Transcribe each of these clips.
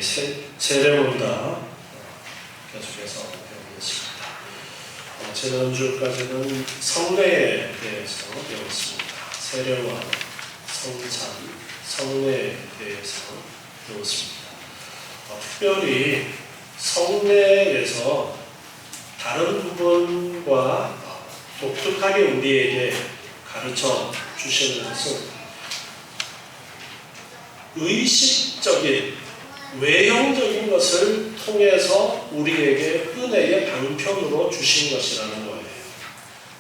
세례문답 계속해서 배우겠습니다. 지난주까지는 성례에 대해서 배웠습니다. 세례와 성찬, 성례에 대해서 배웠습니다. 특별히 성례에서 다른 부분과 독특하게 우리에게 가르쳐 주시는 것은 의식적인 외형적인 것을 통해서 우리에게 은혜의 방편으로 주신 것이라는 거예요.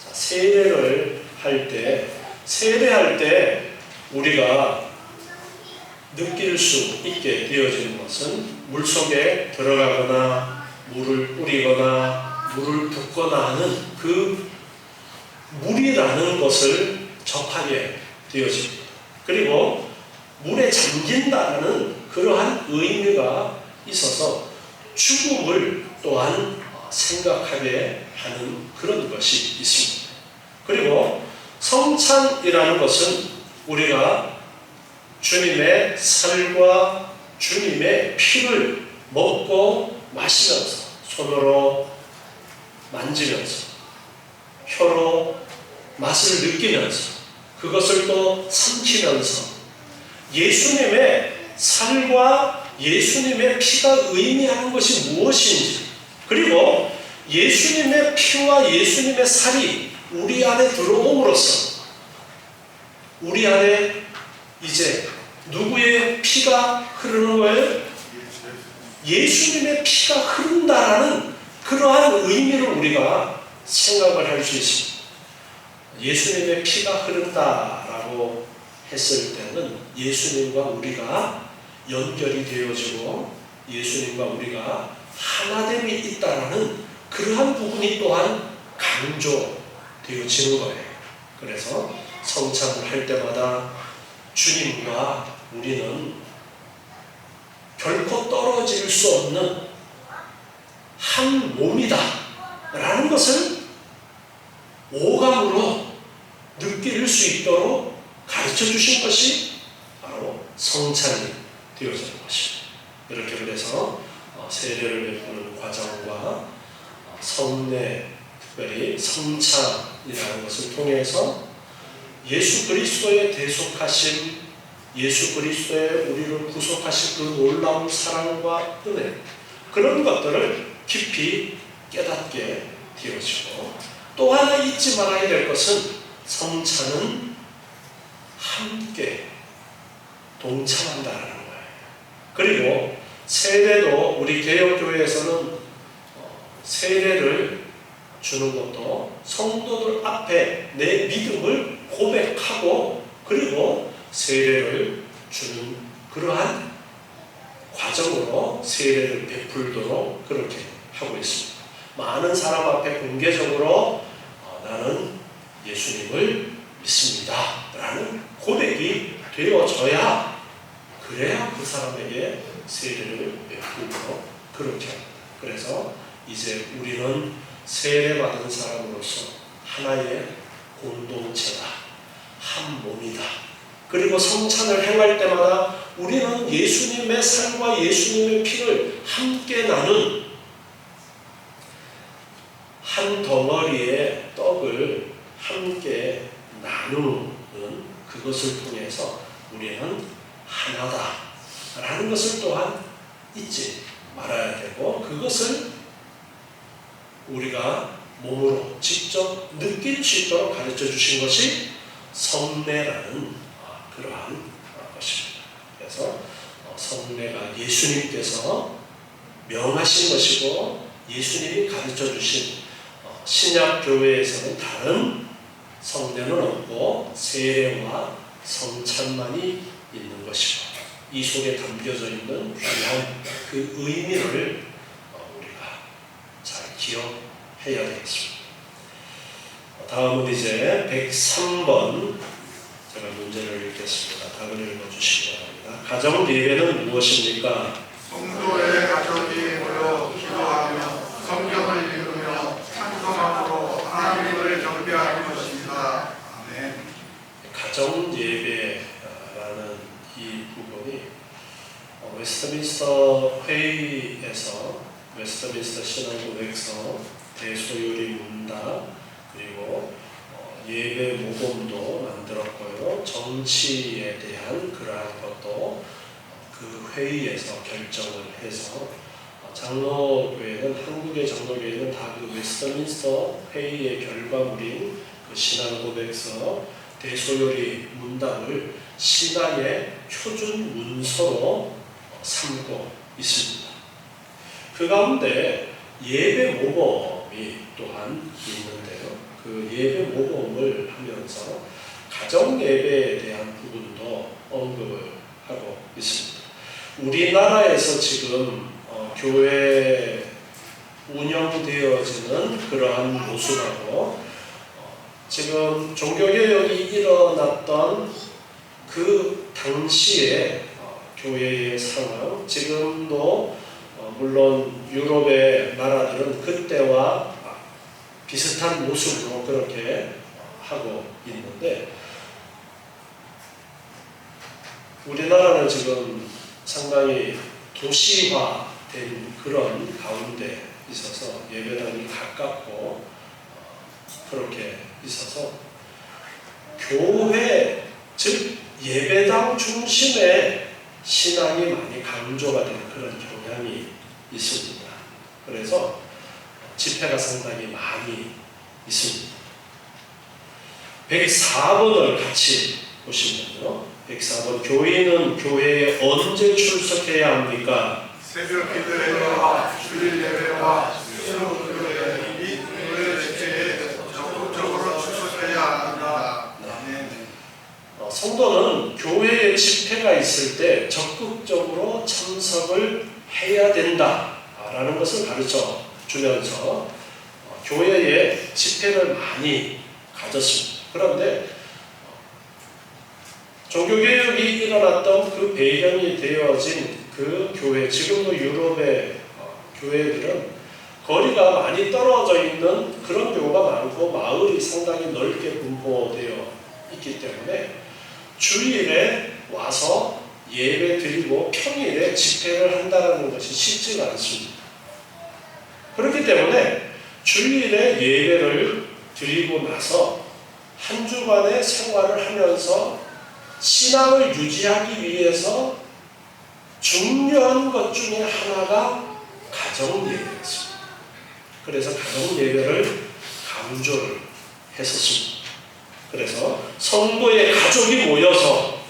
자, 세례를 할 때, 세례할 때 우리가 느낄 수 있게 되어지는 것은 물속에 들어가거나 물을 뿌리거나 물을 붓거나 하는 그 물이라는 것을 접하게 되어집니다. 그리고 물에 잠긴다는 그러한 의미가 있어서 죽음을 또한 생각하게 하는 그런 것이 있습니다. 그리고 성찬이라는 것은 우리가 주님의 살과 주님의 피를 먹고 마시면서 손으로 만지면서 혀로 맛을 느끼면서 그것을 또 삼키면서 예수님의 살과 예수님의 피가 의미하는 것이 무엇인지, 그리고 예수님의 피와 예수님의 살이 우리 안에 들어옴으로써 우리 안에 이제 누구의 피가 흐르는 거예요? 예수님의 피가 흐른다라는 그러한 의미를 우리가 생각을 할 수 있습니다. 예수님의 피가 흐른다라고 했을 때는 예수님과 우리가 연결이 되어지고 예수님과 우리가 하나됨이 있다라는 그러한 부분이 또한 강조되어지는 거예요. 그래서 성찬을 할 때마다 주님과 우리는 결코 떨어질 수 없는 한 몸이다 라는 것을 오감으로 느낄 수 있도록 가르쳐 주신 것이 바로 성찬이 되어지는 것입니다. 이렇게 그래서 세례를 베푸는 과정과 성례, 특별히 성찬이라는 것을 통해서 예수 그리스도의 대속하신, 예수 그리스도의 우리를 구속하신 그 놀라운 사랑과 은혜, 그런 것들을 깊이 깨닫게 되어지고, 또 하나 잊지 말아야 될 것은 성찬은 함께 동참한다는 거예요. 그리고 세례도 우리 개혁교회에서는 세례를 주는 것도 성도들 앞에 내 믿음을 고백하고 그리고 세례를 주는 그러한 과정으로 세례를 베풀도록 그렇게 하고 있습니다. 많은 사람 앞에 공개적으로 나는 예수님을 믿습니다 라는 고백이 되어져야, 그래야 그 사람에게 세례를 베풀도록 그렇게 합니다. 그래서 이제 우리는 세례받은 사람으로서 하나의 공동체다, 한 몸이다. 그리고 성찬을 행할 때마다 우리는 예수님의 살과 예수님의 피를 함께 나눈 한 덩어리의 떡을 함께 나누는 그것을 통해서 우리는 하나다라는 것을 또한 잊지 말아야 되고, 그것을 우리가 몸으로 직접 느낄 수 있도록 가르쳐 주신 것이 성례라는 그러한 것입니다. 그래서 성례가 예수님께서 명하신 것이고 예수님이 가르쳐 주신, 신약 교회에서는 다른 성례는 없고 세례와 성찬만이 있는 것이고, 이 속에 담겨져 있는 귀한 그 의미를 우리가 잘 기억해야 되겠습니다. 다음은 이제 103번 제가 문제를 읽겠습니다. 답을 읽어주시기 바랍니다. 가정 예배는 무엇입니까? 성도의 가족이 모여 기도하며 성경을 읽으며 찬송함으로 하나님을 경배하는 것입니다. 아멘. 가정 예배라는 이 부분이 웨스트민스터 회의에서 웨스트민스터 신앙고백서, 대소요리 문답, 그리고 예배 모범도 만들었고요. 정치에 대한 그러한 것도 그 회의에서 결정을 해서 장로교회는, 한국의 장로교회는 다 그 웨스트민스터 회의의 결과물인 그 신앙고백서, 대소요리 문답을 신앙의 표준 문서로 삼고 있습니다. 그 가운데 예배 모범이 또한 있는데요. 그 예배 모범을 하면서 가정 예배에 대한 부분도 언급을 하고 있습니다. 우리나라에서 지금 교회 운영되어지는 그러한 모습하고 지금 종교개혁이 일어났던 그 당시에 교회의 상황, 지금도 물론 유럽의 나라들은 그때와 비슷한 모습으로 그렇게 하고 있는데, 우리나라는 지금 상당히 도시화된 그런 가운데 있어서 예배당이 가깝고 그렇게 있어서 교회, 즉 예배당 중심의 신앙이 많이 강조가 되는 그런 경향이 있습니다. 그래서 집회가 상당히 많이 있습니다. 104번을 같이 보시면요. 104번, 교인은 교회에 언제 출석해야 합니까? 새벽 기도회와 주일 예배와 수요일에 및 교회 집회에 적극적으로 출석해야 합니다. 성도는 교회에 집회가 있을 때 적극적으로 참석을 해야 된다라는 것을 가르쳐 주면서 교회에 집회를 많이 가졌습니다. 그런데 종교개혁이 일어났던 그 배경이 되어진 그 교회, 지금도 유럽의 교회들은 거리가 많이 떨어져 있는 그런 경우가 많고 마을이 상당히 넓게 분포되어 있기 때문에 주일에 와서 예배 드리고 평일에 집회를 한다는 것이 쉽지가 않습니다. 그렇기 때문에 주일에 예배를 드리고 나서 한 주간의 생활을 하면서 신앙을 유지하기 위해서 중요한 것 중에 하나가 가정예배였습니다. 그래서 가정예배를 강조를 했었습니다. 그래서 성도의 가족이 모여서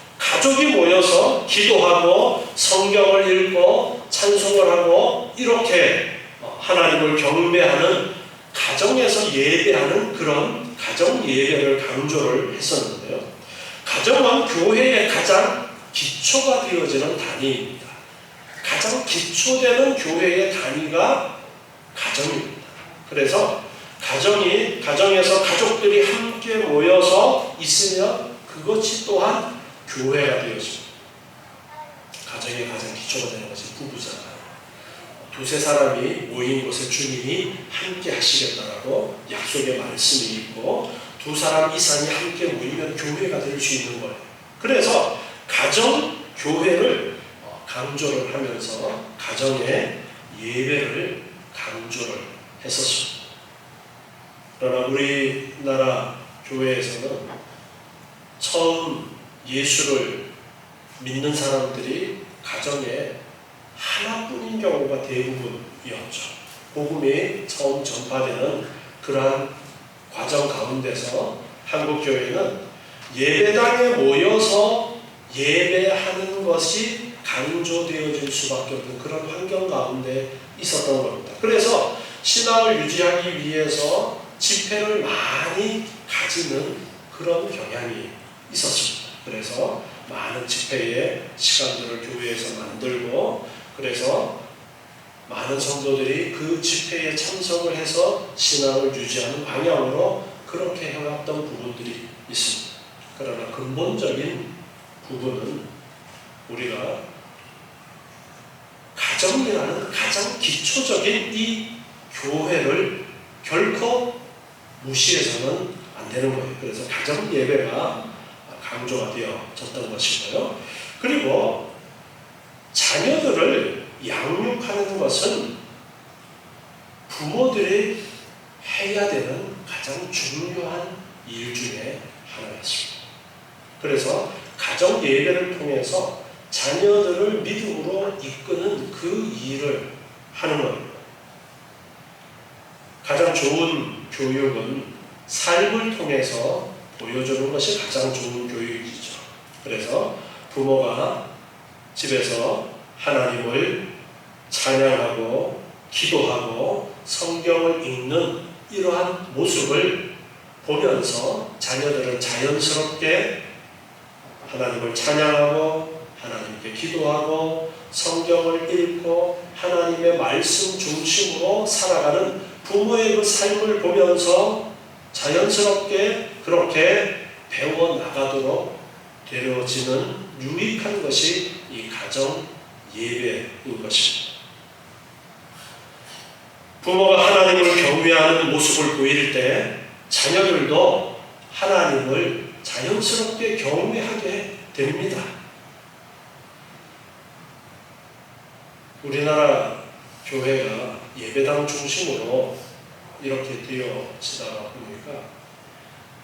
기도하고 성경을 읽고 찬송을 하고 이렇게 하나님을 경배하는, 가정에서 예배하는 그런 가정 예배를 강조를 했었는데요. 가정은 교회의 가장 기초가 되어지는 단위입니다. 가장 기초되는 교회의 단위가 가정입니다. 그래서 가정에서 가족들이 함께 모여서 있으면 그것이 또한 교회가 되어집니다. 가정의 가장 기초가 되는 것이 부부잖아요. 두세 사람이 모인 곳에 주님이 함께 하시겠다라고 약속의 말씀이 있고, 두 사람 이상이 함께 모이면 교회가 될 수 있는 거예요. 그래서 가정, 교회를 강조를 하면서 가정의 예배를 강조를 했었습니다. 그러나 우리나라 교회에서는 처음 예수를 믿는 사람들이 가정에 하나뿐인 경우가 대부분이었죠. 복음이 처음 전파되는 그러한 과정 가운데서 한국교회는 예배당에 모여서 예배하는 것이 강조되어질 수밖에 없는 그런 환경 가운데 있었던 겁니다. 그래서 신앙을 유지하기 위해서 집회를 많이 가지는 그런 경향이 있었습니다. 그래서 많은 집회의 시간들을 교회에서 만들고, 그래서 많은 성도들이 그 집회에 참석을 해서 신앙을 유지하는 방향으로 그렇게 해왔던 부분들이 있습니다. 그러나 근본적인 부분은 우리가 가정이라는 가장 기초적인 이 교회를 결코 무시해서는 안 되는 거예요. 그래서 가정 예배가 강조가 되어졌던 것이고요. 그리고 자녀들을 양육하는 것은 부모들이 해야 되는 가장 중요한 일 중에 하나였습니다. 그래서 가정 예배를 통해서 자녀들을 믿음으로 이끄는 그 일을 하는 겁니다. 가장 좋은 교육은 삶을 통해서 보여주는 것이 가장 좋은 교육이죠. 그래서 부모가 집에서 하나님을 찬양하고 기도하고 성경을 읽는 이러한 모습을 보면서 자녀들은 자연스럽게 하나님을 찬양하고 하나님께 기도하고 성경을 읽고 하나님의 말씀 중심으로 살아가는 부모의 그 삶을 보면서 자연스럽게 그렇게 배워나가도록 되어지는 유익한 것이 이 가정 예배인 것입니다. 부모가 하나님을 경외하는 모습을 보일 때 자녀들도 하나님을 자연스럽게 경외하게 됩니다. 우리나라 교회가 예배당 중심으로 이렇게 되어지다가 보니까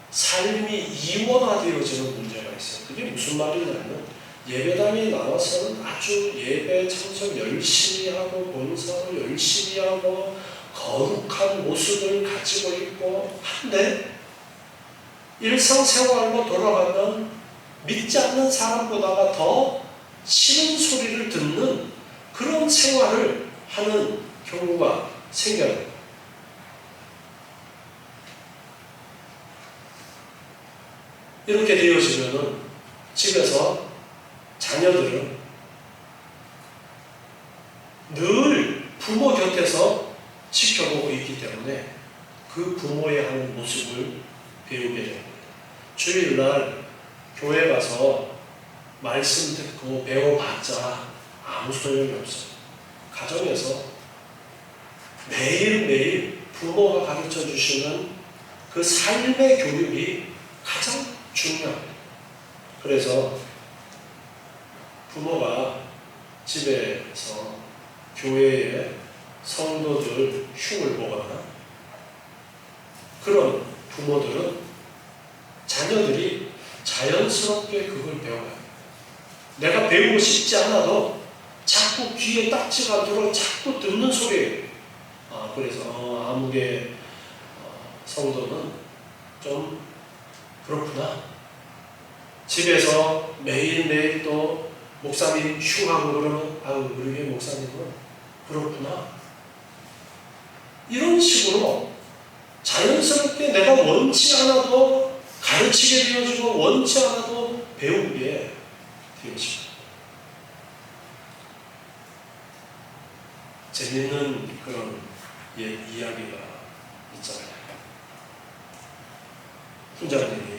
삶이 이원화되어지는 문제가 있어요. 그게 무슨 말이냐면 예배당이 나와서는 아주 예배 참석 열심히 하고 본사를 열심히 하고 거룩한 모습을 가지고 있고 한데 일상생활로 돌아가면 믿지 않는 사람보다가 더 싫은 소리를 듣는 그런 생활을 하는 경우가 생겨요. 이렇게 되어지면은 집에서 자녀들은 늘 부모 곁에서 지켜보고 있기 때문에 그 부모의 하는 모습을 배우게 됩니다. 주일날 교회 가서 말씀 듣고 배워봤자 아무 소용이 없어요. 가정에서 매일매일 부모가 가르쳐 주시는 그 삶의 교육이 가장 중요합니다. 그래서 부모가 집에서 교회에 성도들 흉을 보거나 그런 부모들은 자녀들이 자연스럽게 그걸 배워요. 내가 배우고 싶지 않아도 자꾸 귀에 딱지가 들어 자꾸 듣는 소리예요. 그래서 아무개 성도는 좀 그렇구나. 집에서 매일매일 또 목사님 흉하고 그러면 우리 교회 목사님은 그렇구나. 이런 식으로 자연스럽게 내가 원치 않아도 가르치게 되어지고 원치 않아도 배우게 되어집니다. 재밌는 그런 이야기가 있잖아요. 훈장님이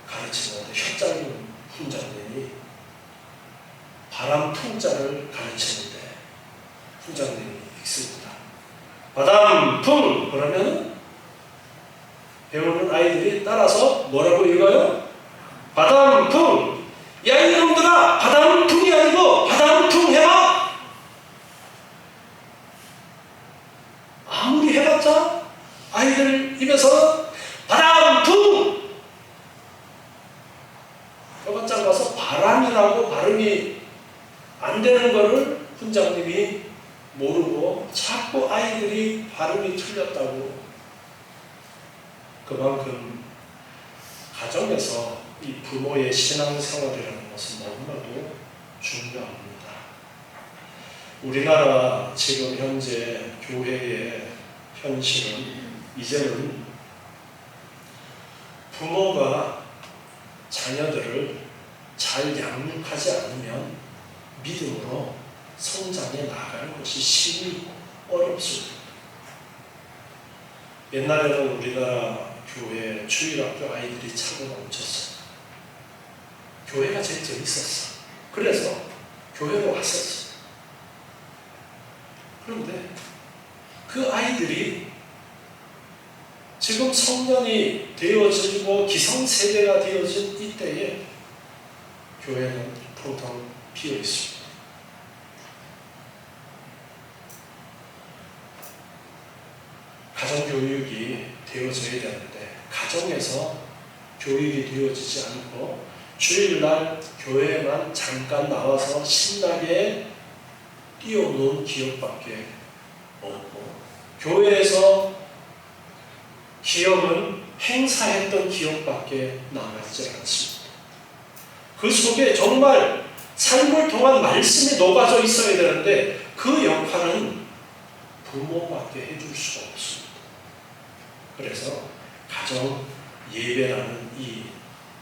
가르치는데 혀 짧은 훈장님이 바람 풍자를 가르치는데 훈장님이 읽습니다. 바람 풍! 그러면 배우는 아이들이 따라서 뭐라고 읽어요? 바람 풍! 야 이놈들아! 바람 풍이 아니고 바람 풍 해봐! 아무리 해봤자 아이들 입에서 바람 풍! 혀바짝 가서 바람이라고 발음이 안 되는 거를 훈장님이 모르고 자꾸 아이들이 발음이 틀렸다고. 그만큼 가정에서 이 부모의 신앙생활이라는 것은 너무나도 중요합니다. 우리나라 지금 현재 교회의 현실은 이제는 부모가 자녀들을 잘 양육하지 않으면 믿음으로 성장해 나가는 것이 심히 어렵습니다. 옛날에는 우리나라 교회 주일학교 아이들이 차고 넘쳤어요. 교회가 제일 재밌었어. 그래서 교회로 왔었어요. 그런데 그 아이들이 지금 성년이 되어지고 기성세대가 되어진 이때에 교회는 텅텅 비어 있습니다. 가정교육이 되어져야 되는데 가정에서 교육이 되어지지 않고 주일날 교회만 잠깐 나와서 신나게 뛰어노는 기억밖에 없고 교회에서 기억은 행사했던 기억밖에 남아있지 않습니다. 그 속에 정말 삶을 통한 말씀이 녹아져 있어야 되는데 그 역할은 부모밖에 해줄 수가 없습니다. 그래서 가정 예배라는 이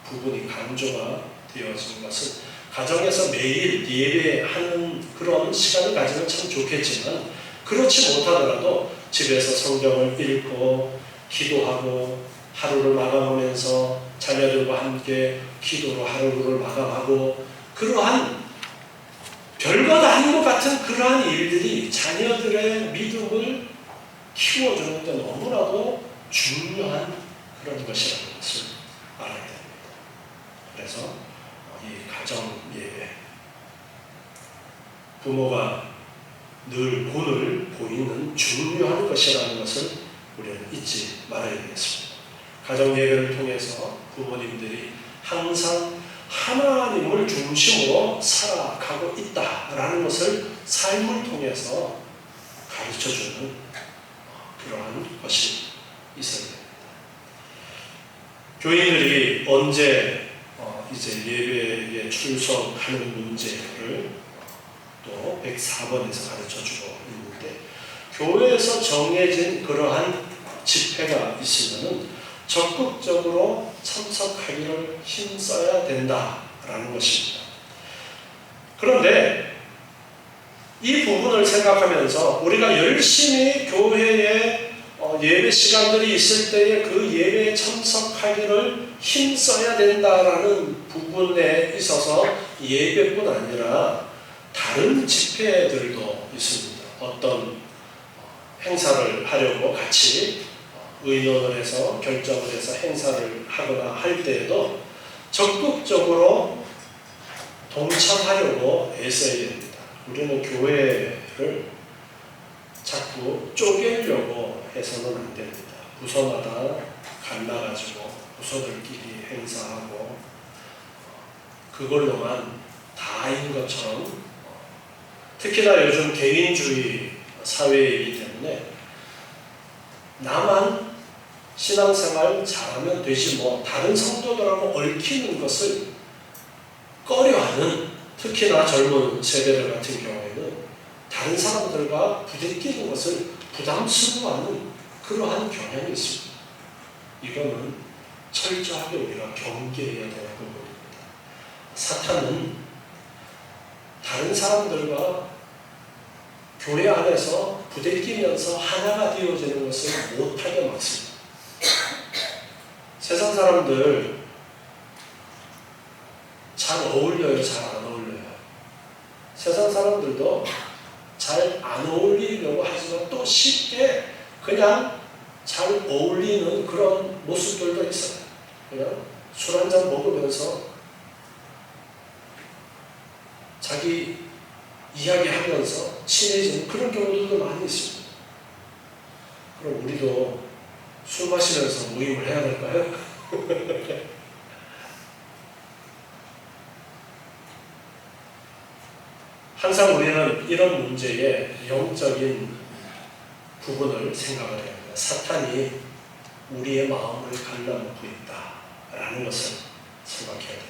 부분이 강조가 되어진 것은 가정에서 매일 예배하는 그런 시간을 가지면 참 좋겠지만 그렇지 못하더라도 집에서 성경을 읽고 기도하고 하루를 마감하면서 자녀들과 함께 기도로 하루를 마감하고 그러한 별것 아닌 것 같은 그러한 일들이 자녀들의 믿음을 키워주는 데 너무나도 중요한 그런 것이라는 것을 알아야 됩니다. 그래서 이 가정 예배 부모가 늘 본을 보이는 중요한 것이라는 것을 우리는 잊지 말아야 되겠습니다. 가정 예배를 통해서 부모님들이 항상 하나님을 중심으로 살아가고 있다라는 것을 삶을 통해서 가르쳐주는 그러한 것이 있어야 됩니다. 교인들이 언제 이제 예배에 출석하는 문제를 또 104번에서 가르쳐주고 있는데 교회에서 정해진 그러한 집회가 있으면 적극적으로 참석하기를 힘써야 된다라는 것입니다. 그런데 이 부분을 생각하면서 우리가 열심히 교회에 예배 시간들이 있을 때에 그 예배에 참석하기를 힘써야 된다라는 부분에 있어서 예배뿐 아니라 다른 집회들도 있습니다. 어떤 행사를 하려고 같이 의논을 해서 결정을 해서 행사를 하거나 할 때에도 적극적으로 동참하려고 애써야 됩니다. 우리는 교회를 자꾸 쪼개려고 해서는 안 됩니다. 부서마다 갈라가지고 부서들끼리 행사하고 그걸로만 다인 것처럼 특히나 요즘 개인주의 사회이기 때문에 나만 신앙생활 잘하면 되지 뭐 다른 성도들하고 얽히는 것을 꺼려하는 특히나 젊은 세대들 같은 경우에는 다른 사람들과 부대끼는 것을 부담스러워하는 그러한 경향이 있습니다. 이거는 철저하게 우리가 경계해야 되는 부분입니다. 사탄은 다른 사람들과 교회 안에서 부대끼면서 하나가 되어지는 것을 못하게 막습니다. 세상 사람들 잘 어울려요? 잘 안 어울려요? 세상 사람들도 잘 안 어울리려고 하지만 또 쉽게 그냥 잘 어울리는 그런 모습들도 있어요. 그냥 술 한잔 먹으면서 자기 이야기하면서 친해지는 그런 경우들도 많이 있습니다. 그럼 우리도 술 마시면서 모임을 해야 될까요? 항상 우리는 이런 문제에 영적인 부분을 생각을 해야 합니다. 사탄이 우리의 마음을 갈라놓고 있다라는 것을 생각해야 됩니다.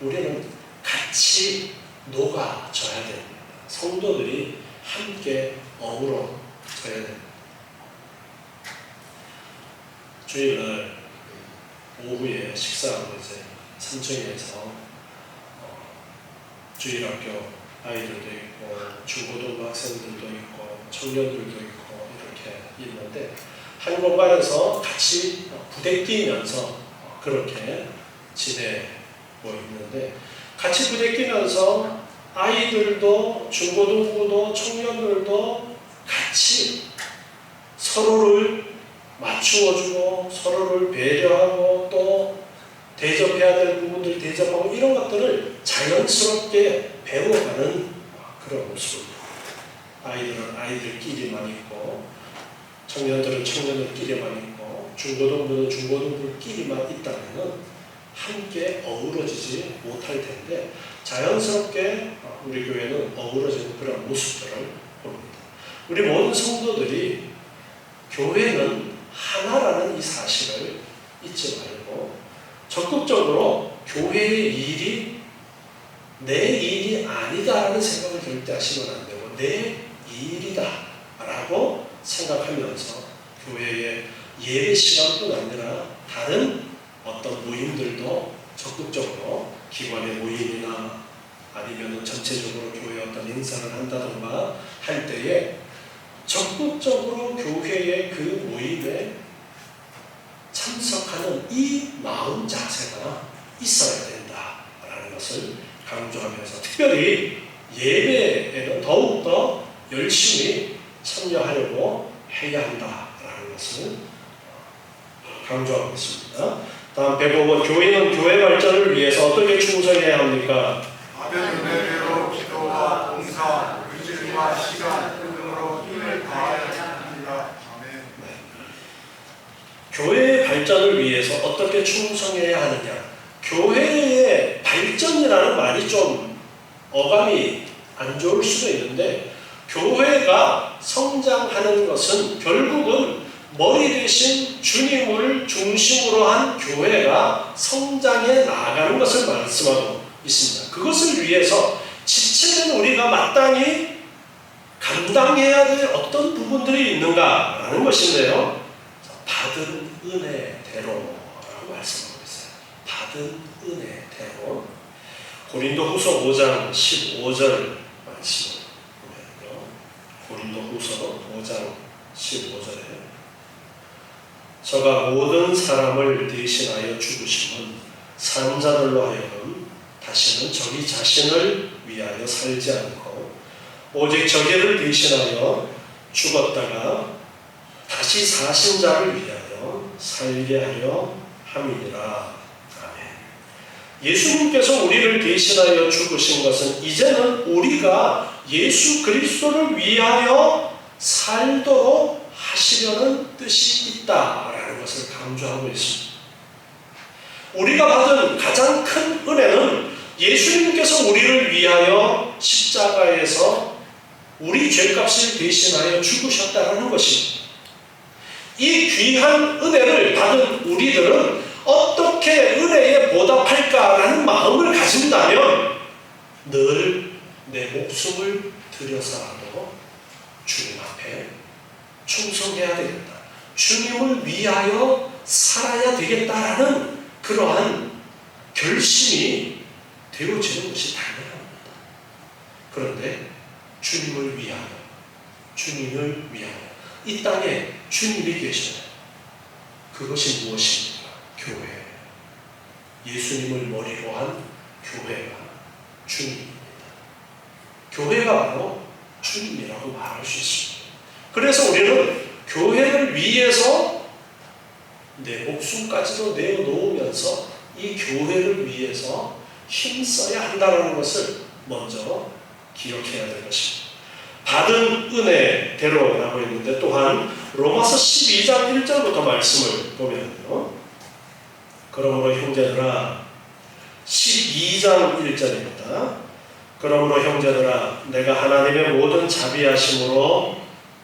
우리는 같이 녹아져야 됩니다. 성도들이 함께 어우러져야 됩니다. 주일날 오후에 식사하고 이제 3층에서 주일학교 아이들도 있고 중고등부 학생들도 있고 청년들도 있고 이렇게 있는데 한 공간에서 같이 부대끼면서 그렇게 지내고 있는데 같이 부대끼면서 아이들도 중고등부도 청년들도 같이 서로를 맞추어주고 서로를 배려하고 또 대접해야 될 부분들 대접하고 이런 것들을 자연스럽게 배워가는 그런 모습. 아이들은 아이들끼리만 있고 청년들은 청년들끼리만 있고 중고등부는 중고등부끼리만 있다면 함께 어우러지지 못할 텐데 자연스럽게 우리 교회는 어우러지는 그런 모습들을 봅니다. 우리 모든 성도들이 교회는 하나라는 이 사실을 잊지 말고 적극적으로 교회의 일이 내 일이 아니다라는 생각을 절대 하시면 안 되고 내 일이다 라고 생각하면서 교회의 예배 시간뿐 아니라 다른 어떤 모임들도 적극적으로 기관의 모임이나 아니면 전체적으로 교회 어떤 행사를 한다던가 할 때에 적극적으로 교회의 그 모임에 참석하는 이 마음 자세가 있어야 된다라는 것을 강조하면서 특별히 예배에는 더욱더 열심히 참여하려고 해야 한다라는 것을 강조하고 있습니다. 다음 105번 교회는 교회 발전을 위해서 어떻게 충성해야 합니까? 받은 은혜대로 기도와 봉사, 의지와 시간 등으로 힘을 다해야 합니다. 아멘. 교회의 발전을 위해서 어떻게 충성해야 하느냐? 교회의 발전이라는 말이 좀 어감이 안 좋을 수도 있는데 교회가 성장하는 것은 결국은 머리 대신 주님을 중심으로 한 교회가 성장해 나가는 것을 말씀하고 있습니다. 그것을 위해서 지체된 우리가 마땅히 감당해야 될 어떤 부분들이 있는가라는 것인데요. 받은 은혜대로라고 말씀하고 있어요. 받은 은혜대로. 고린도후서 5장 15절 말씀을 보면요. 고린도후서 5장 15절에 저가 모든 사람을 대신하여 죽으심은 산자들로 하여금 다시는 저희 자신을 위하여 살지 않고 오직 저희를 대신하여 죽었다가 다시 사신 자를 위하여 살게 하려 함이니라. 아멘. 예수님께서 우리를 대신하여 죽으신 것은 이제는 우리가 예수 그리스도를 위하여 살도록 하시려는 뜻이 있다라는 것을 강조하고 있습니다. 우리가 받은 가장 큰 은혜는 예수님께서 우리를 위하여 십자가에서 우리 죄값을 대신하여 죽으셨다는 것입니다. 이 귀한 은혜를 받은 우리들은 어떻게 은혜에 보답할까라는 마음을 가진다면 늘 내 목숨을 들여서라도 주님 앞에 충성해야 되겠다. 주님을 위하여 살아야 되겠다라는 그러한 결심이 되어지는 것이 당연합니다. 그런데 주님을 위하여 이 땅에 주님이 계시잖아요. 그것이 무엇입니까? 교회. 예수님을 머리로 한 교회가 주님입니다. 교회가 바로 주님이라고 말할 수 있습니다. 그래서 우리는 교회를 위해서 내 목숨까지도 내어놓으면서 이 교회를 위해서 힘써야 한다는 것을 먼저 기억해야 될 것입니다. 받은 은혜대로라고 했는데 또한 로마서 12장 1절부터 말씀을 보면요. 그러므로 형제들아 12장 1절입니다. 그러므로 형제들아 내가 하나님의 모든 자비하심으로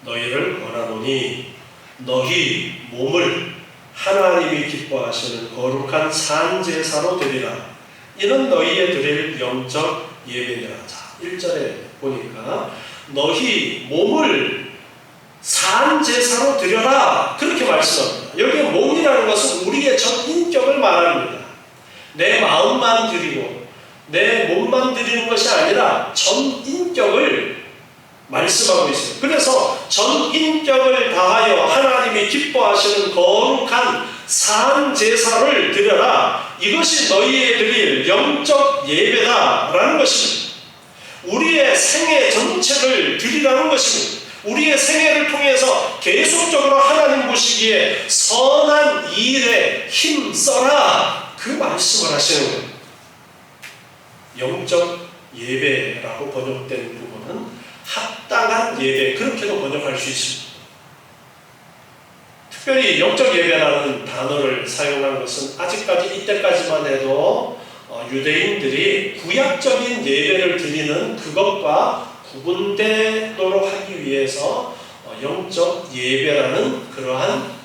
너희를 권하노니 너희 몸을 하나님이 기뻐하시는 거룩한 산제사로 드리라. 이는 너희의 드릴 영적 예배니라. 자, 1절에 보니까 너희 몸을 산제사로 드려라 그렇게 말씀합니다. 여기 몸이라는 것은 우리의 전 인격을 말합니다. 내 마음만 드리고 내 몸만 드리는 것이 아니라 전 인격을 말씀하고 있어요. 그래서 전 인격을 다하여 하나님이 기뻐하시는 거룩한 산제사를 드려라. 이것이 너희의 드릴 영적 예배다라는 것입니다. 우리의 생애 전체를 드리라는 것입니다. 우리의 생애를 통해서 계속적으로 하나님 보시기에 선한 일에 힘써라. 그 말씀을 하시는 거예요. 영적 예배라고 번역된 부분은 합당한 예배, 그렇게도 번역할 수 있습니다. 특별히 영적 예배라는 단어를 사용한 것은 아직까지 이때까지만 해도 유대인들이 구약적인 예배를 드리는 그것과 구분되도록 하기 위해서 영적 예배라는 그러한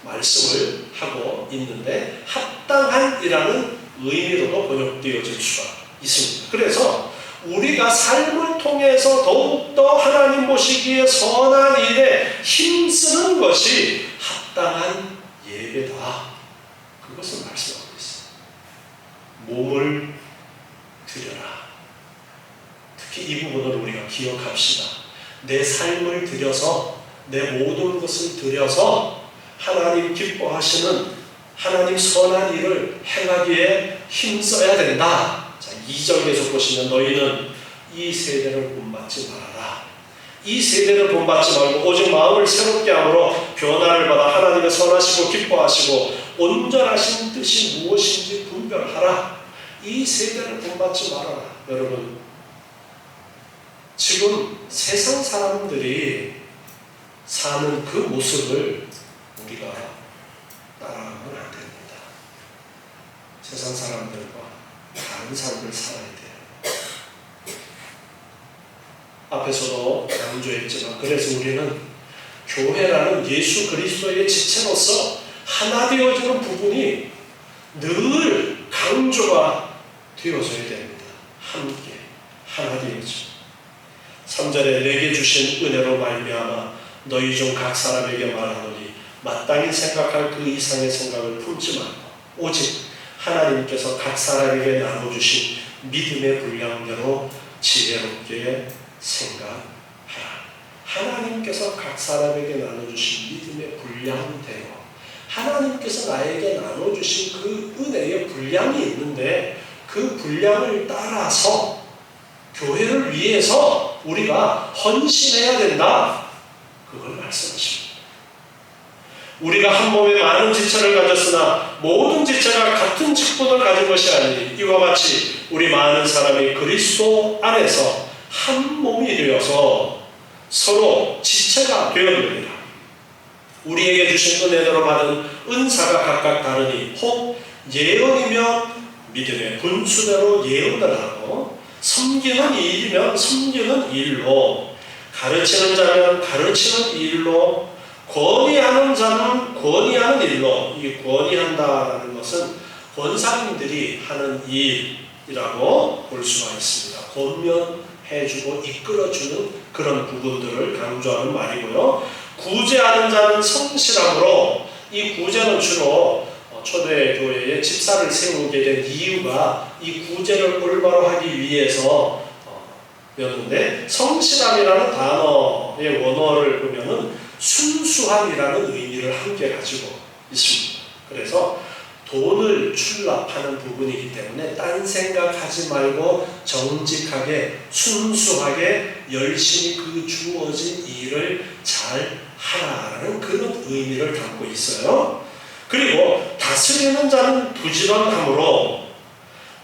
말씀을 하고 있는데, 합당한이라는 의미로도 번역되어질 수가 있습니다. 그래서 우리가 삶을 통해서 더욱더 하나님 보시기에 선한 일에 힘쓰는 것이 합당한 예배다, 그것을 말씀하고 있습니다. 몸을 드려라. 특히 이 부분을 우리가 기억합시다. 내 삶을 드려서, 내 모든 것을 드려서 하나님 기뻐하시는, 하나님 선한 일을 행하기에 힘써야 된다. 자, 2절에서 보시면 너희는 이 세대를 본받지 말아라. 이 세대를 본받지 말고 오직 마음을 새롭게 함으로 변화를 받아 하나님의 선하시고 기뻐하시고 온전하신 뜻이 무엇인지 분별하라. 이 세대를 본받지 말아라. 여러분, 지금 세상 사람들이 사는 그 모습을 우리가 따라가면 안 됩니다. 세상 사람들과 다른 삶을 살아야 돼요. 앞에서도 강조했지만, 그래서 우리는 교회라는 예수 그리스도의 지체로서 하나 되어지는 부분이 늘 강조가 되어져야 됩니다. 함께 하나 되어져. 3절에 내게 주신 은혜로 말미암아 너희 중 각 사람에게 말하노니 마땅히 생각할 그 이상의 생각을 품지 말고 오직 하나님께서 각 사람에게 나눠주신 믿음의 분량대로 지혜롭게 생각하라. 하나님께서 각 사람에게 나눠주신 믿음의 분량대로, 하나님께서 나에게 나눠주신 그 은혜의 분량이 있는데 그 분량을 따라서 교회를 위해서 우리가 헌신해야 된다, 그걸 말씀하십니다. 우리가 한 몸에 많은 지체를 가졌으나 모든 지체가 같은 직분을 가진 것이 아니니 이와 같이 우리 많은 사람이 그리스도 안에서 한 몸이 되어서 서로 지체가 되었느니라. 우리에게 주신 은혜대로 받은 은사가 각각 다르니 혹 예언이면 믿음의 분수대로 예언을 하고, 섬기는 일이면 섬기는 일로, 가르치는 자면 가르치는 일로, 권위하는 자는 권위하는 일로. 이 권위한다라는 것은 권사님들이 하는 일이라고 볼 수가 있습니다. 권면해주고 이끌어주는 그런 부분들을 강조하는 말이고요. 구제하는 자는 성실함으로, 이 구제는 주로 초대교회에 집사를 세우게 된 이유가 이 구제를 올바로 하기 위해서 였는데, 성실함이라는 단어의 원어를 보면은 순수함이라는 의미를 함께 가지고 있습니다. 그래서 돈을 출납하는 부분이기 때문에 딴 생각하지 말고 정직하게 순수하게 열심히 그 주어진 일을 잘 하라는 그런 의미를 담고 있어요. 그리고 다스리는 자는 부지런함으로,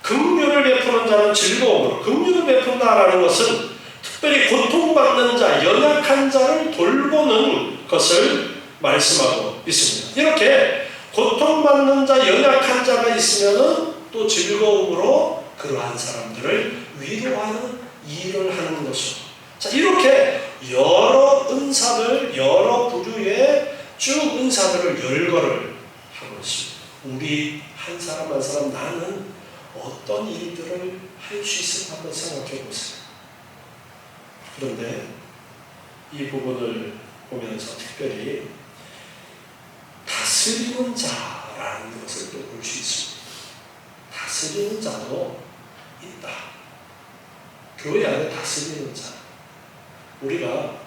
긍휼을 베푸는 자는 즐거움으로. 긍휼을 베푼다라는 것은 특별히 고통받는 자, 연약한 자를 돌보는 것을 말씀하고 있습니다. 이렇게 고통받는 자, 연약한 자가 있으면 또 즐거움으로 그러한 사람들을 위로하는 일을 하는 것으로. 자, 이렇게 여러 은사들, 여러 부류의 쭉 은사들을 열거를 하고 있습니다. 우리 한 사람 한 사람, 나는 어떤 일들을 할 수 있을까 한번 생각해 보세요. 그런데 이 부분을 보면서 특별히 다스리는 자라는 것을 또 볼 수 있습니다. 다스리는 자도 있다. 교회 안에 다스리는 자. 우리가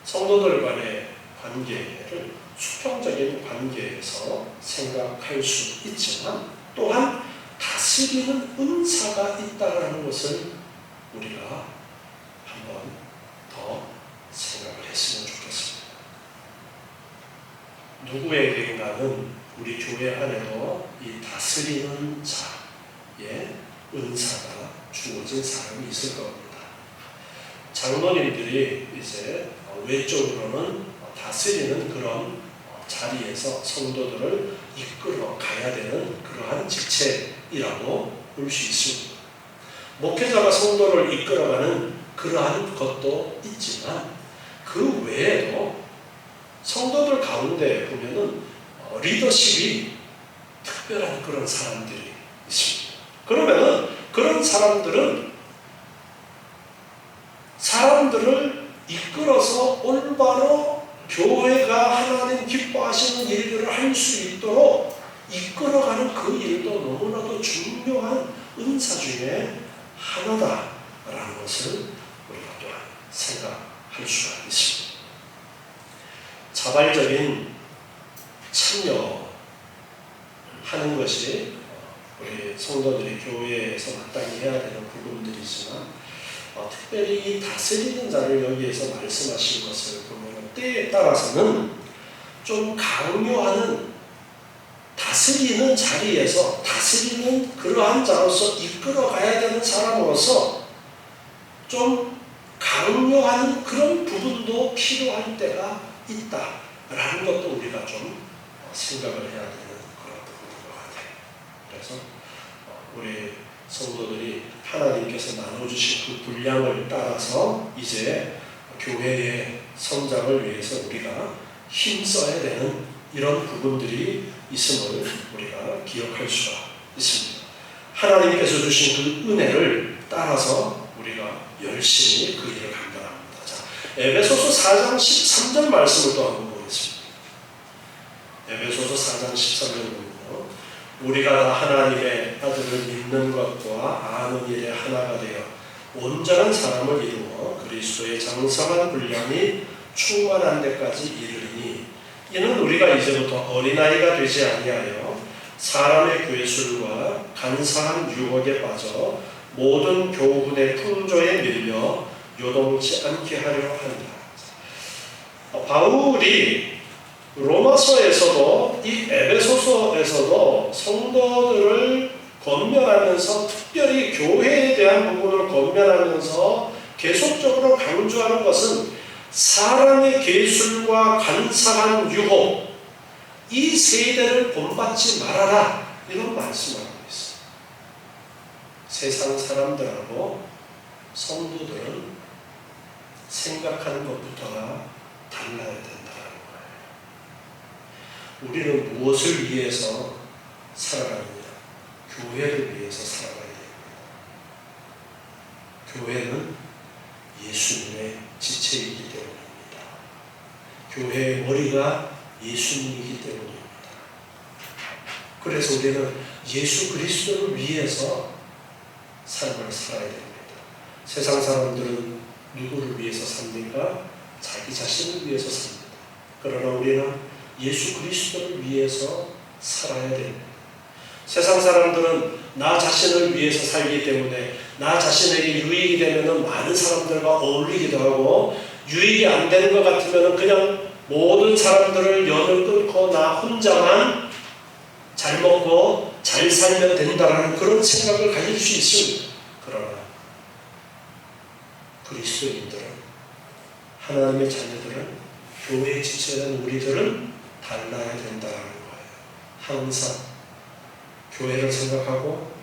성도들 간의 관계를 수평적인 관계에서 생각할 수 있지만 또한 다스리는 은사가 있다는 것을 우리가 한번 더 생각을 했으면 좋겠습니다. 누구에게인가는 우리 교회 안에도 이 다스리는 자의 은사가 주어진 사람이 있을 겁니다. 장로님들이 이제 외적으로는 다스리는 그런 자리에서 성도들을 이끌어 가야 되는 그러한 직책이라고 볼 수 있습니다. 목회자가 성도를 이끌어가는 그러한 것도 있지만 그 외에도 성도들 가운데 보면은 리더십이 특별한 그런 사람들이 있습니다. 그러면은 그런 사람들은 사람들을 이끌어서 올바로 교회가 하나님 기뻐하시는 일들을 할 수 있도록 이끌어가는 그 일도 너무나도 중요한 은사 중에 하나다라는 것을 우리가 또한 생각할 수가 있습니다. 자발적인 참여하는 것이 우리 성도들이 교회에서 마땅히 해야 되는 부분들이지만 특별히 이 다스리는 자를 여기에서 말씀하신 것을 보면 때에 따라서는 좀 강요하는 다스리는 자리에서 다스리는 그러한 자로서 이끌어가야 되는 사람으로서 좀 강요하는 그런 부분도 필요할 때가 있다라는 것도 우리가 좀 생각을 해야 되는 그런 부분인 것 같아요. 그래서 우리 성도들이 하나님께서 나눠주신 그 분량을 따라서 이제 교회의 성장을 위해서 우리가 힘써야 되는 이런 부분들이 있음을 우리가 기억할 수가 있습니다. 하나님께서 주신 그 은혜를 따라서 우리가 열심히 그 일을 감당합니다. 자, 에베소서 4장 13절 말씀을 또 한번 보겠습니다. 에베소서 4장 13절 보면요, 우리가 다 하나님의 아들을 믿는 것과 아는 일에 하나가 되어 온전한 사람을 이루어 그리스도의 장성한 분량이 충만한 데까지 이르리니 이는 우리가 이제부터 어린아이가 되지 아니하여 사람의 괴술과 간사한 유혹에 빠져 모든 교훈의 풍조에 밀려 요동치 않게 하려 한다. 바울이 로마서에서도 이 에베소서에서도 성도들을 권면하면서 특별히 교회에 대한 부분을 권면하면서 계속적으로 강조하는 것은 사람의 계술과 간사한 유혹, 이 세대를 본받지 말아라, 이런 말씀을 하고 있어요. 세상 사람들하고 성도들은 생각하는 것부터가 달라야 된다는 거예요. 우리는 무엇을 위해서 살아가느냐? 교회를 위해서 살아가야 됩니다. 교회는 예수님의 지체이기 때문입니다. 교회의 머리가 예수님이기 때문입니다. 그래서 우리는 예수 그리스도를 위해서 삶을 살아야 됩니다. 세상 사람들은 누구를 위해서 삽니까? 자기 자신을 위해서 삽니다. 그러나 우리는 예수 그리스도를 위해서 살아야 됩니다. 세상 사람들은 나 자신을 위해서 살기 때문에 나 자신에게 유익이 되면 많은 사람들과 어울리기도 하고, 유익이 안 되는 것 같으면 그냥 모든 사람들을 연을 끊고 나 혼자만 잘 먹고 잘 살면 된다라는 그런 생각을 가질 수 있습니다. 그러나 그리스도인들은, 하나님의 자녀들은, 교회에 지체된 우리들은 달라야 된다는 거예요. 항상 교회를 생각하고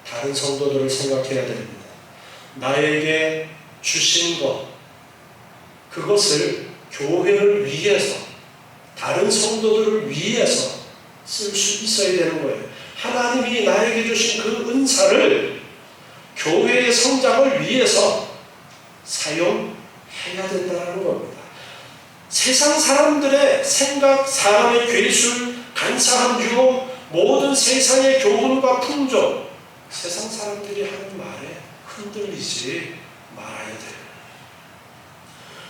다른 성도들을 생각해야 됩니다. 나에게 주신 것, 그것을 교회를 위해서, 다른 성도들을 위해서 쓸 수 있어야 되는 거예요. 하나님이 나에게 주신 그 은사를 교회의 성장을 위해서 사용해야 된다는 겁니다. 세상 사람들의 생각, 사람의 괴술, 간사한 유혹, 모든 세상의 교훈과 풍조, 세상 사람들이 하는 말에 흔들리지 말아야 돼요.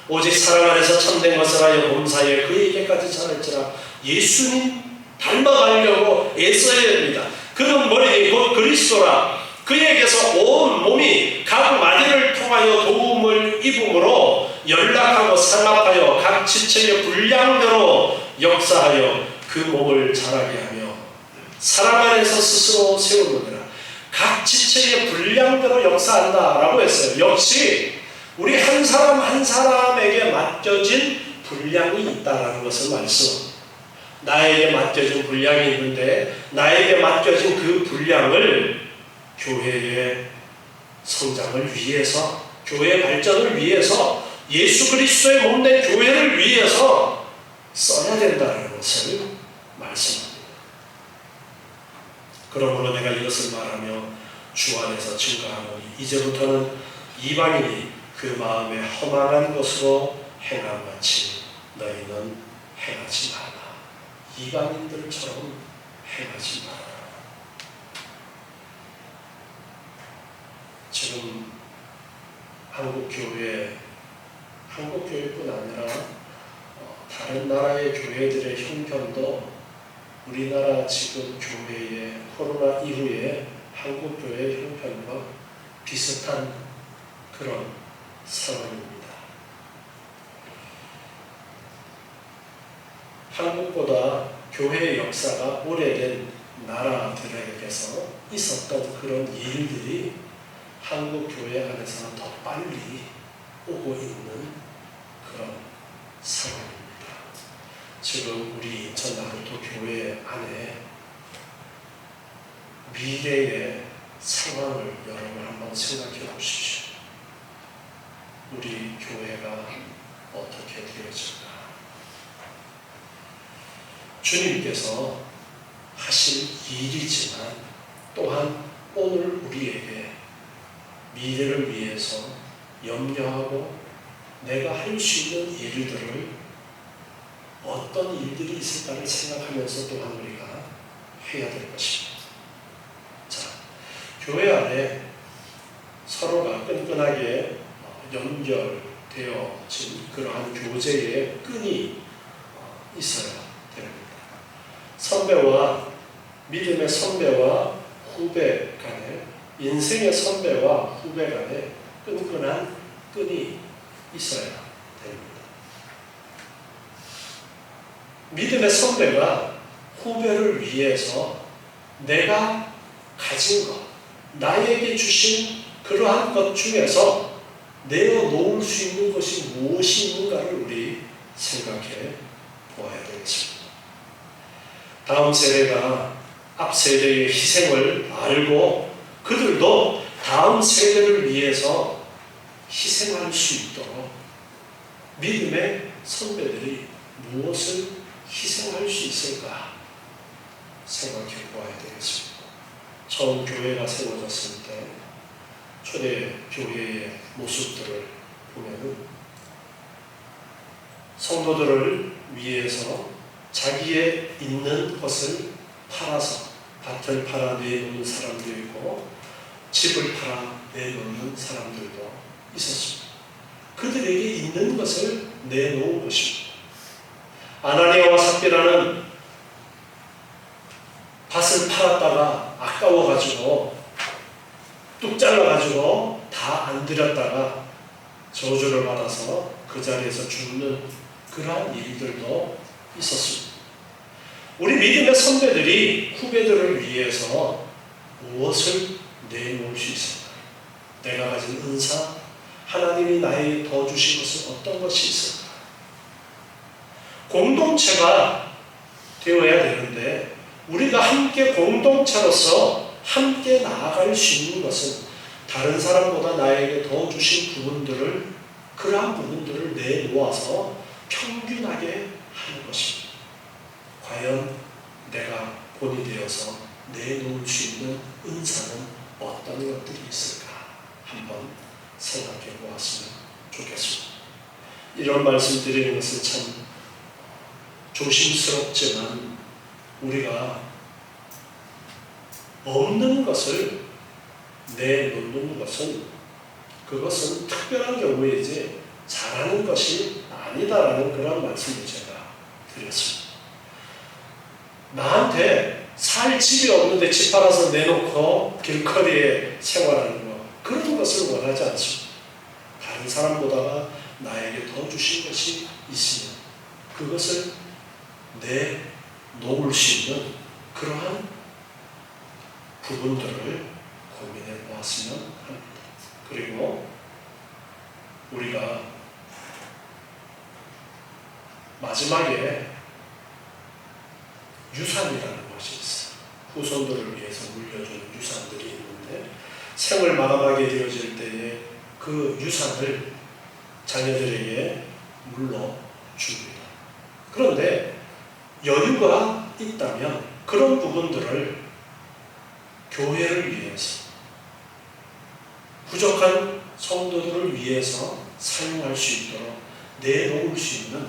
오직 사랑 안에서 참된 것을 하여 범사에 그에게까지 잘할지라 예수님 닮아가려고 애써야 됩니다. 그는 머리니 곧 그리스도라. 그에게서 온 몸이 각 마디를 통하여 도움을 입음으로 연락하고 상합하여 각 지체의 분량대로 역사하여 그 그 몸을 자라게 하며 사랑 안에서 스스로 세우느니라. 각 지체의 분량대로 역사한다라고 했어요. 역시 우리 한 사람 한 사람에게 맡겨진 분량이 있다라는 것을 말씀. 나에게 맡겨진 분량이 있는데 나에게 맡겨진 그 분량을 교회의 성장을 위해서, 교회 발전을 위해서, 예수 그리스도의 몸된 교회를 위해서 써야 된다는 것을 말씀합니다. 그러므로 내가 이것을 말하며 주 안에서 증거하노니 이제부터는 이방인이 그 마음에 허망한 것으로 행함같이 너희는 행하지 마라. 이방인들처럼 행하지 마라. 지금 한국교회뿐 아니라 다른 나라의 교회들의 형편도 우리나라 지금 교회의 코로나 이후에 한국교회의 형편과 비슷한 그런 상황입니다. 한국보다 교회의 역사가 오래된 나라들에게서 있었던 그런 일들이 한국 교회 안에서는 더 빨리 오고 있는 그런 상황입니다. 지금 우리 전나루도 교회 안에 미래의 상황을 여러분 한번 생각해 보십시오. 우리 교회가 어떻게 되어질까? 주님께서 하실 일이지만 또한 오늘 우리에게 미래를 위해서 염려하고 내가 할 수 있는 일들을 어떤 일들이 있을까를 생각하면서 또한 우리가 해야 될 것입니다. 자, 교회 안에 서로가 끈끈하게 연결되어진 그러한 교제의 끈이 있어야 됩니다. 선배와 믿음의 선배와 후배 간에, 인생의 선배와 후배 간에 끈끈한 끈이 있어야 됩니다. 믿음의 선배가 후배를 위해서 내가 가진 것, 나에게 주신 그러한 것 중에서 내어놓을 수 있는 것이 무엇이 있는가를 우리 생각해 보아야 되겠습니다. 다음 세대가 앞 세대의 희생을 알고 그들도 다음 세대를 위해서 희생할 수 있도록 믿음의 선배들이 무엇을 희생할 수 있을까 생각해 보아야 되겠습니다. 처음 교회가 세워졌을 때 초대 교회의 모습들을 보면 성도들을 위해서 자기의 있는 것을 팔아서 밭을 팔아 내놓는 사람도 있고 집을 팔아 내놓는 사람들도 있었습니다. 그들에게 있는 것을 내놓은 것입니다. 아나니아와 삽비라는 밭을 팔았다가 아까워가지고 뚝 잘라가지고 다 안 드렸다가 저주를 받아서 그 자리에서 죽는 그러한 일들도 있었습니다. 우리 믿음의 선배들이 후배들을 위해서 무엇을 내놓을 수 있을까? 내가 가진 은사, 하나님이 나에게 더 주신 것은 어떤 것이 있을까? 공동체가 되어야 되는데 우리가 함께 공동체로서 함께 나아갈 수 있는 것은 다른 사람보다 나에게 더 주신 부분들을, 그러한 부분들을 내놓아서 평균하게 하는 것입니다. 과연 내가 본이 되어서 내놓을 수 있는 은사는 어떤 것들이 있을까? 한번 생각해 보았으면 좋겠습니다. 이런 말씀 드리는 것은 참 조심스럽지만 우리가 없는 것을 내놓는 것은 그것은 특별한 경우이지 잘하는 것이 아니다라는 그런 말씀을 제가 드렸습니다. 나한테 살 집이 없는데 집 팔아서 내놓고 길거리에 생활하는 것, 그런 것을 원하지 않습니다. 다른 사람보다가 나에게 더 주신 것이 있으면 그것을 놓을 수 있는 그러한 부분들을 고민해 보았으면 합니다. 그리고 우리가 마지막에 유산이라는 것이 있어요. 후손들을 위해서 물려주는 유산들이 있는데 생을 마감하게 되어질 때에 그 유산을 자녀들에게 물러줍니다. 그런데 여유가 있다면 그런 부분들을 교회를 위해서 부족한 성도들을 위해서 사용할 수 있도록 내놓을 수 있는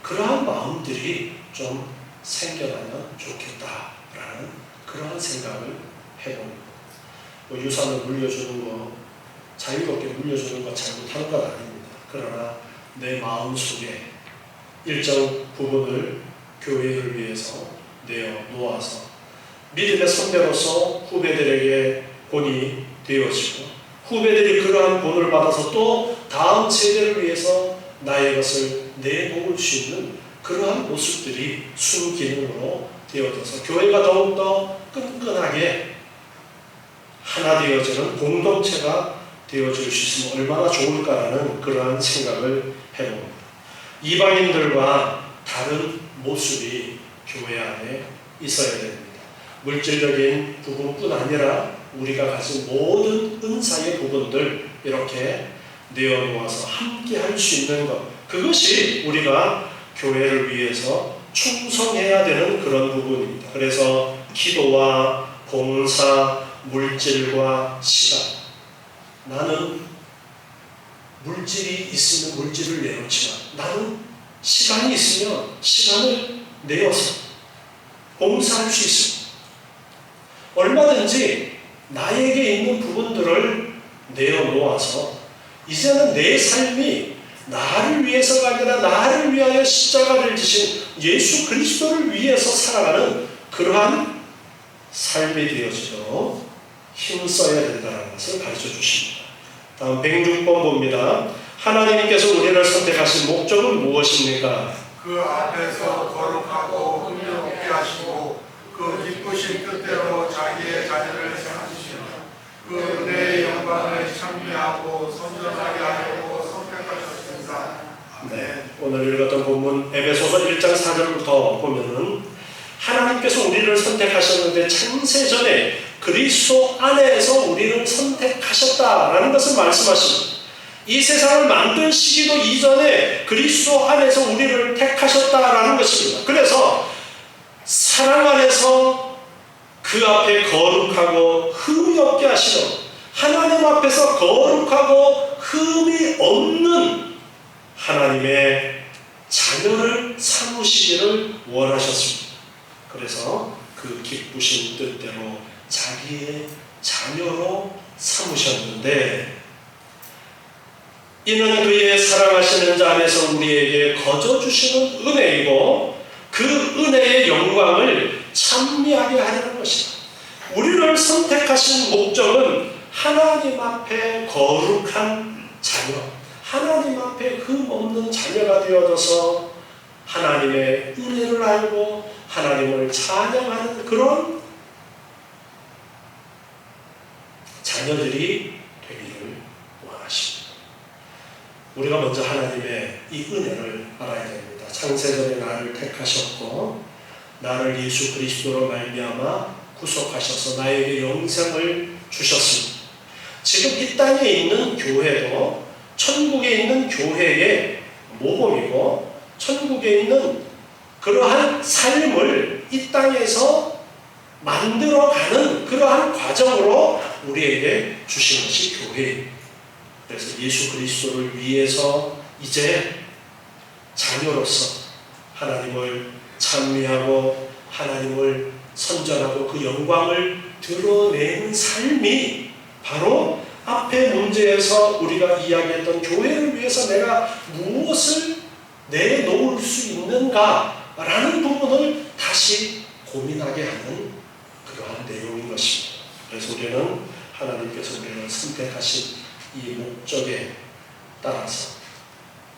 그러한 마음들이 좀 생겨나면 좋겠다라는 그러한 생각을 해봅니다. 유산을 물려주는 거, 자유롭게 물려주는 거 잘못하는 건 아닙니다. 그러나 내 마음속에 일정 부분을 교회를 위해서 내어 놓아서 믿음의 선배로서 후배들에게 본이 되어지고 후배들이 그러한 본을 받아서 또 다음 세대를 위해서 나의 것을 내놓을 수 있는 그러한 모습들이 순기능으로 되어져서 교회가 더욱더 끈끈하게 하나 되어지는 공동체가 되어질 수 있으면 얼마나 좋을까라는 그러한 생각을 해봅니다. 이방인들과 다른 모습이 교회 안에 있어야 됩니다. 물질적인 부분뿐 아니라 우리가 가진 모든 은사의 부분들 이렇게 내어놓아서 함께 할 수 있는 것, 그것이 우리가 교회를 위해서 충성해야 되는 그런 부분입니다. 그래서 기도와 봉사, 물질과 시간, 나는 물질이 있으면 물질을 내놓지만 나는 시간이 있으면 시간을 내어서 봉사할 수 있습니다. 얼마든지 나에게 있는 부분들을 내어놓아서 이제는 내 삶이 나를 위해서가 아니라 나를 위하여 십자가를 지신 예수 그리스도를 위해서 살아가는 그러한 삶이 되어지도록 힘써야 된다는 것을 가르쳐 주십니다. 다음 106번 봅니다. 하나님께서 우리를 선택하신 목적은 무엇입니까? 그 앞에서 거룩하고 흠이 없게 하시고 그 기쁘신 뜻대로 자기의 자녀를 생각하시며 그 은혜의 영광을 찬미하고 선전하게 하려고 선택하셨습니다. 네, 오늘 읽었던 본문 에베소서 1장 4절부터 보면은 하나님께서 우리를 선택하셨는데 창세전에 그리스도 안에서 우리를 선택하셨다라는 것을 말씀하십니다. 이 세상을 만드시기도 이전에 그리스도 안에서 우리를 택하셨다라는 것입니다. 그래서 사랑 안에서 그 앞에 거룩하고 흠이 없게 하시는, 하나님 앞에서 거룩하고 흠이 없는 하나님의 자녀를 삼으시기를 원하셨습니다. 그래서 그 기쁘신 뜻대로 자기의 자녀로 삼으셨는데, 이는 그의 사랑하시는 자 안에서 우리에게 거저 주시는 은혜이고 그 은혜의 영광을 찬미하게 하려는 것이다. 우리를 선택하신 목적은 하나님 앞에 거룩한 자녀, 하나님 앞에 흠없는 자녀가 되어져서 하나님의 은혜를 알고 하나님을 찬양하는 그런 자녀들이 되기를 원하십니다. 우리가 먼저 하나님의 이 은혜를 알아야 됩니다. 창세전에 나를 택하셨고 나를 예수 그리스도로 말미암아 구속하셔서 나에게 영생을 주셨습니다. 지금 이 땅에 있는 교회도 천국에 있는 교회의 모범이고 천국에 있는 그러한 삶을 이 땅에서 만들어가는 그러한 과정으로 우리에게 주신 것이 교회입니다. 그래서 예수 그리스도를 위해서 이제 자녀로서 하나님을 찬미하고 하나님을 선전하고 그 영광을 드러내는 삶이 바로 앞의 문제에서 우리가 이야기했던 교회를 위해서 내가 무엇을 내놓을 수 있는가라는 부분을 다시 고민하게 하는 그러한 내용인 것입니다. 그래서 우리는 하나님께서 우리를 선택하신 이 목적에 따라서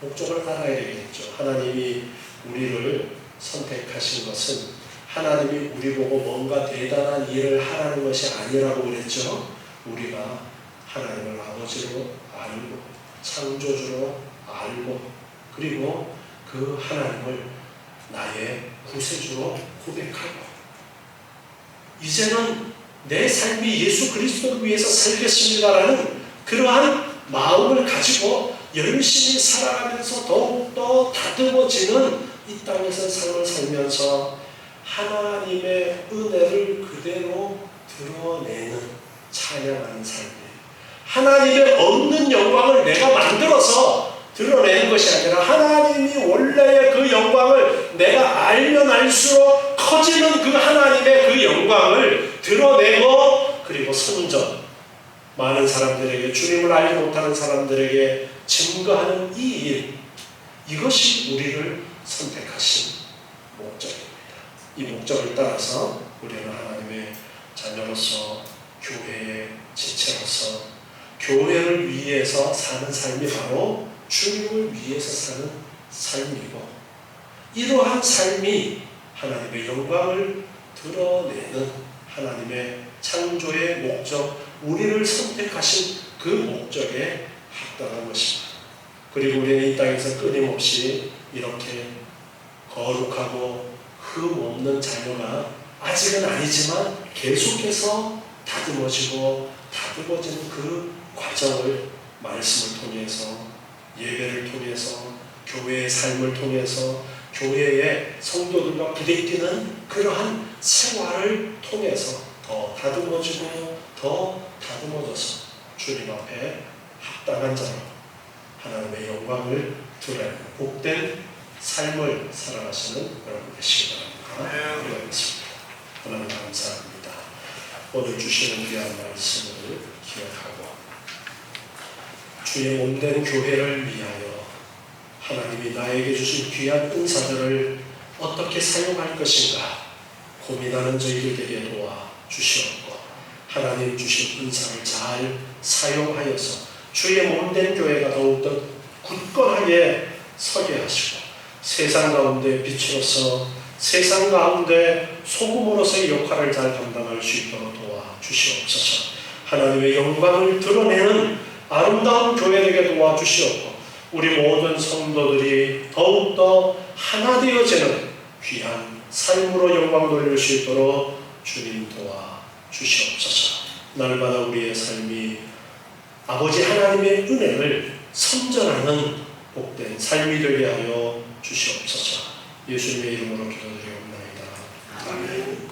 목적을 알아야 되겠죠. 하나님이 우리를 선택하신 것은 하나님이 우리 보고 뭔가 대단한 일을 하라는 것이 아니라고 그랬죠. 우리가 하나님을 아버지로 알고 창조주로 알고 그리고 그 하나님을 나의 구세주로 고백하고 이제는 내 삶이 예수 그리스도를 위해서 살겠습니다라는 그러한 마음을 가지고 열심히 살아가면서 더욱더 다듬어지는 이 땅에서 삶을 살면서 하나님의 은혜를 그대로 드러내는 찬양하는 삶이에요. 하나님의 없는 영광을 내가 만들어서 드러내는 것이 아니라 하나님이 원래의 그 영광을 내가 알면 알수록 커지는 그 하나님의 그 영광을 드러내고 그리고 선전 많은 사람들에게 주님을 알지 못하는 사람들에게 증거하는 이 일 이것이 우리를 선택하신 목적입니다. 이 목적을 따라서 우리는 하나님의 자녀로서 교회의 지체로서 교회를 위해서 사는 삶이 바로 주님을 위해서 사는 삶이고 이러한 삶이 하나님의 영광을 드러내는 하나님의 창조의 목적 우리를 선택하신 그 목적에 합당한 것입니다. 그리고 우리는 이 땅에서 끊임없이 이렇게 거룩하고 흠없는 자녀가 아직은 아니지만 계속해서 다듬어지는 그 과정을 말씀을 통해서 예배를 통해서 교회의 삶을 통해서 교회의 성도들과 부대끼는 그러한 생활을 통해서 더 다듬어지고 더 다듬어져서 주님 앞에 합당한 자로 하나님의 영광을 드러내는 복된 삶을 살아가시는 여러분 되시기 바랍니다. 기도하겠습니다. 하나님 감사합니다. 오늘 주시는 귀한 말씀을 기억하고 주의 몸된 교회를 위하여 하나님이 나에게 주신 귀한 은사들을 어떻게 사용할 것인가 고민하는 저희들 되게 도와 주시옵고 하나님 주신 은사를 잘 사용하여서 주의 몸된 교회가 더욱더 굳건하게 서게 하시고 세상 가운데 빛으로서 세상 가운데 소금으로서의 역할을 잘 감당할 수 있도록 도와 주시옵소서. 하나님의 영광을 드러내는 아름다운 교회 되게 도와 주시옵고 우리 모든 성도들이 더욱더 하나 되어지는 귀한 삶으로 영광 돌릴 수 있도록 주님 도와 주시옵소서. 날마다 우리의 삶이 아버지 하나님의 은혜를 선전하는 복된 삶이 되게 하여 주시옵소서. 예수님의 이름으로 기도드리옵나이다. 아멘.